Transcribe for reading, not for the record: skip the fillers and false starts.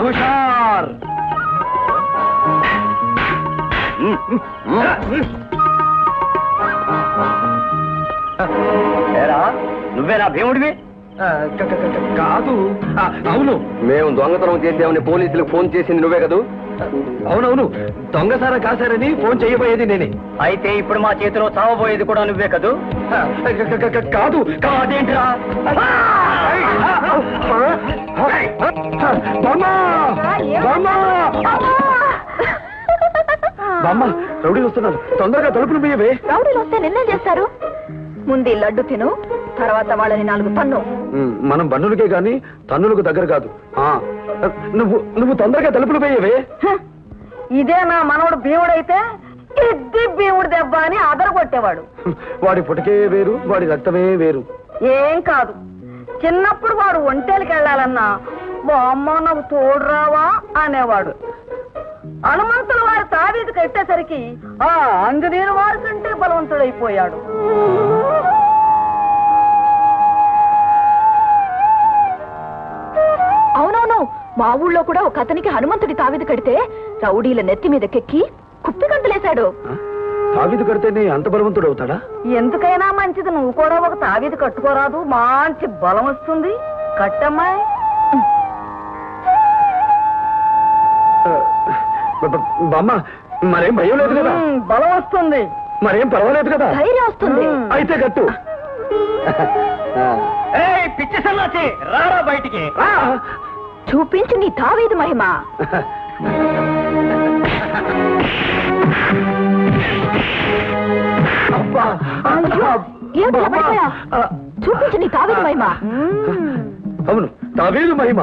హుషార్ నువ్వేనా భీముడివి? కాదు. అవును, మేము దొంగతనం చేసామని పోలీసులకు ఫోన్ చేసింది నువ్వే కదూ? అవునవును, దొంగసారా కాసారని ఫోన్ చేయబోయేది నేనే. అయితే ఇప్పుడు మా చేతిలో చావబోయేది కూడా నువ్వే కదూ? కాదు. కాదేంట్రా? బామ్మ, రౌడీలు వస్తున్నారు, తొందరగా తలుపులు మీయవే. రౌడీలు వస్తే నిన్నేం చేస్తారు? ముందు లడ్డు తిను, తర్వాత వాళ్ళని 4 తన్ను. మనం బంధువులకే గాని తన్నులకు దగ్గర కాదు. నువ్వు తొందరగా తలుపులు వేయవే. ఇదే నా మనవడు భీముడైతే ఇద్ది భీముడు దెబ్బ అని అదరగొట్టేవాడు. వాడి పుటకే వేరు, వాడి రక్తమే వేరు. ఏం కాదు, చిన్నప్పుడు వాడు ఒంటేలకు వెళ్ళాలన్నా బామ్మ నాకు తోడు రావా అనేవాడు. హనుమంతుల వారి తావీదు కట్టేసరికి ఆ ఆంజనేయుల వారి కంటే బలవంతుడైపోయాడు. అవునవును, మా ఊళ్ళో కూడా ఒక అతనికి హనుమంతుడి తావీదు కడితే రౌడీల నెత్తి మీద కెక్కి కుప్పి గంతులేశాడు. తావీదు కడితేనే అంత బలవంతుడు అవుతాడా? ఎందుకైనా మంచిది, నువ్వు కూడా ఒక తావీదు కట్టుకోరాదు, మంచి బలం వస్తుంది. కట్టమ్మాయి. బామ్మ, మరేం భయం లేదు కదా? బలం వస్తుంది. మరేం పర్వాలేదు కదా? ధైర్యం వస్తుంది. అయితే కట్టు. పిచ్చి సన్నాసి, రారా బయటికి. చూపించు నీ తావీదు మహిమ. చూపించు నీ తావీదు మహిమ. అవును, తావీదు మహిమ.